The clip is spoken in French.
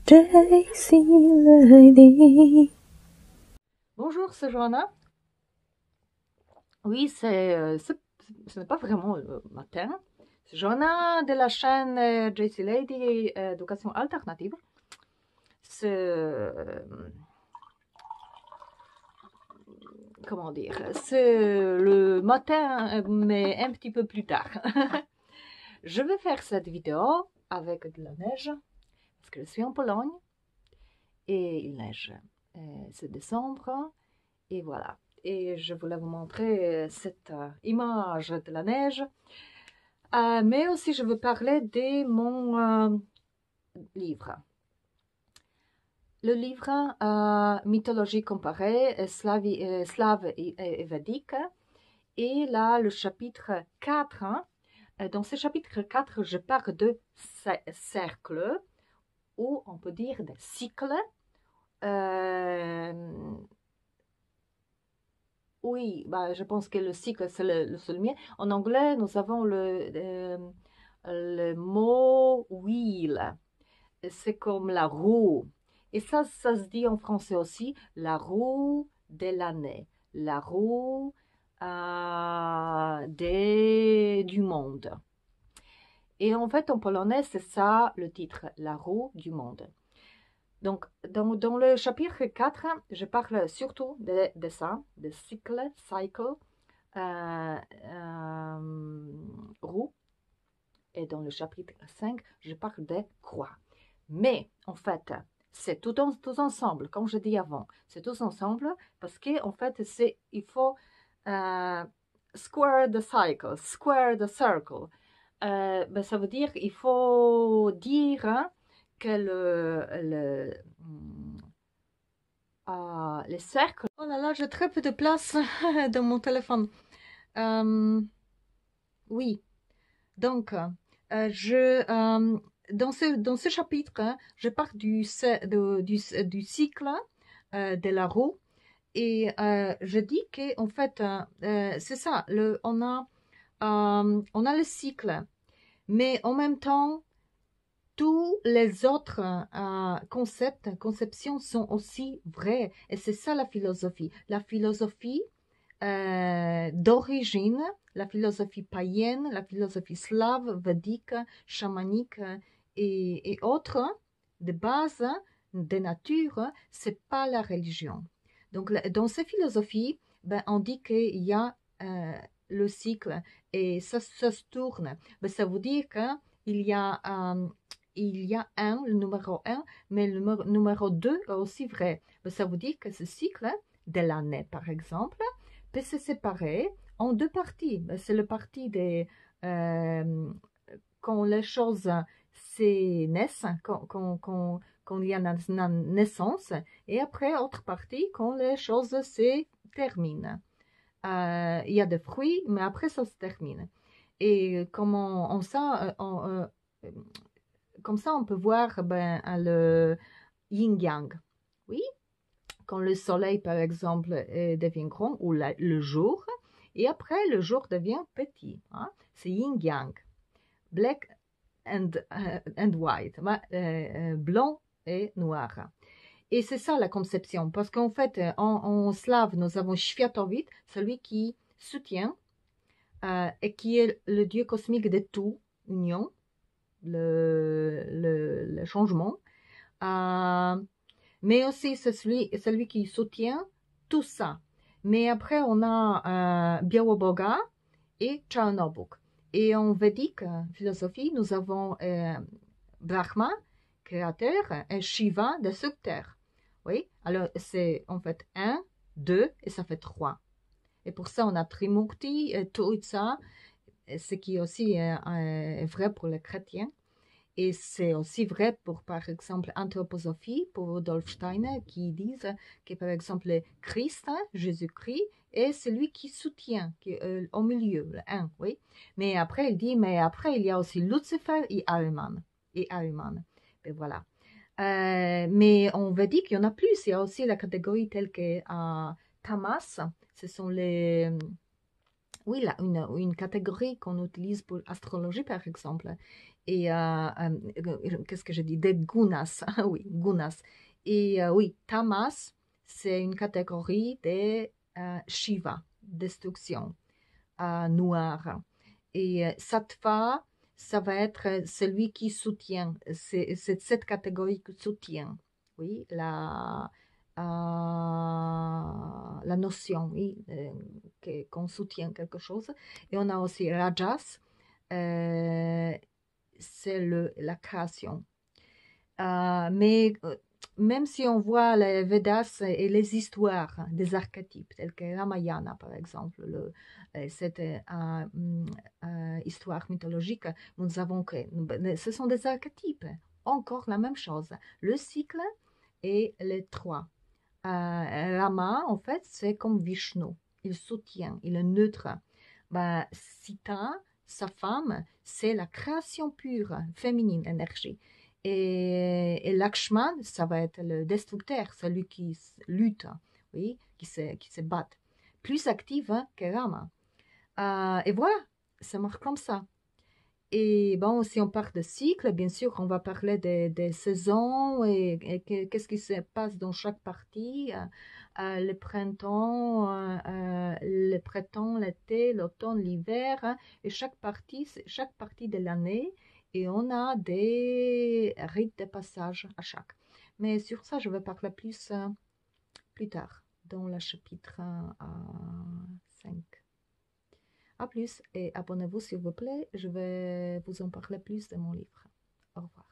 Daisy Lady. Bonjour, c'est Johanna. Oui, ce n'est pas vraiment le matin. C'est Johanna de la chaîne JC Lady Éducation Alternative. Comment dire, c'est le matin, mais un petit peu plus tard. Je vais faire cette vidéo avec de la neige, parce que je suis en Pologne, et il neige. C'est décembre, et voilà. Et je voulais vous montrer cette image de la neige. Mais aussi, je veux parler de mon livre. Le livre Mythologie comparée, slave et védique. Et là, le chapitre 4. Dans ce chapitre 4, je parle de cercles, ou on peut dire des cycles. Oui, bah, je pense que le cycle, c'est le seul mien. En anglais, nous avons le mot wheel. C'est comme la roue. Et ça se dit en français aussi, la roue de l'année, la roue du monde. Et en fait, en polonais, c'est ça le titre, la roue du monde. Donc, dans le chapitre 4, je parle surtout de ça, de cycle, roue. Et dans le chapitre 5, je parle des croix. Mais, en fait, c'est tout ensemble, comme je dis avant. C'est tout ensemble parce qu'en fait, il faut square the cycle, square the circle. Ben, ça veut dire qu'il faut dire que les cercles... Oh là là, j'ai très peu de place dans mon téléphone. Oui, donc, dans ce chapitre, je parle du cycle de la roue et je dis qu'en fait, c'est ça, on a le cycle, mais en même temps, tous les autres conceptions sont aussi vrais. Et c'est ça la philosophie. La philosophie d'origine, la philosophie païenne, la philosophie slave, védique, chamanique et autres, de base, de nature, c'est pas la religion. Donc, dans ces philosophies, ben, on dit qu'il y a le cycle et ça se tourne. Ben, ça veut dire qu'il y a le numéro 1, mais le numéro 2 est aussi vrai. Ben, ça veut dire que ce cycle de l'année, par exemple, peut se séparer en deux parties. Ben, c'est le parti quand les choses naissent, quand il y a une naissance, et après, autre partie, quand les choses se terminent. Il y a des fruits, mais après, ça se termine. Et comme comme ça, on peut voir le yin-yang. Oui, quand le soleil, par exemple, devient grand, ou le jour, et après, le jour devient petit. Hein? C'est yin-yang. Black and white. Blanc et noir. Et c'est ça la conception, parce qu'en fait, en slave, nous avons Światowit, celui qui soutient, et qui est le dieu cosmique de tout, union, le changement. Mais aussi c'est celui qui soutient tout ça. Mais après, on a Białoboga et Czarnobóg. Et en védique philosophie, nous avons Brahma, créateur, et Shiva, destructeur. Oui, alors c'est en fait 1, 2 et ça fait 3. Et pour ça, on a Trimurti, tout ça, ce qui est aussi vrai pour les chrétiens. Et c'est aussi vrai pour, par exemple, anthroposophie, pour Rudolf Steiner, qui disent que, par exemple, Christ, Jésus-Christ, est celui qui soutient, qui est au milieu, le 1, oui. Mais après, il dit, mais après, il y a aussi Lucifer et Ahriman. Et voilà. Mais on veut dire qu'il y en a plus. Il y a aussi la catégorie telle que Tamas, ce sont les... Oui, là, une catégorie qu'on utilise pour astrologie, par exemple. Et qu'est-ce que je dis? Des gunas. Ah oui, gunas. Et oui, tamas, c'est une catégorie de Shiva, destruction, noire. Et sattva, ça va être celui qui soutient. C'est cette catégorie qui soutient. Oui, la notion, oui, qu'on soutient quelque chose. Et on a aussi Rajas, c'est la création. Mais même si on voit les Vedas et les histoires des archétypes, tels que Ramayana par exemple, cette histoire mythologique, nous avons que ce sont des archétypes. Encore la même chose. Le cycle et les trois. Rama, en fait, c'est comme Vishnu. Il soutient, il est neutre. Sita, sa femme, c'est la création pure, féminine, énergie. Et Lakshman, ça va être le destructeur, celui qui lutte, oui, qui se bat. Plus active que Rama. Et voilà, ça marche comme ça. Et bon, si on parle de cycle, bien sûr, on va parler des saisons et qu'est-ce qui se passe dans chaque partie. Le printemps, l'été, l'automne, l'hiver, hein, et chaque partie de l'année. Et on a des rites de passage à chaque. Mais sur ça, je vais parler plus tard, dans le chapitre 5. À plus et abonnez-vous s'il vous plaît. Je vais vous en parler plus de mon livre. Au revoir.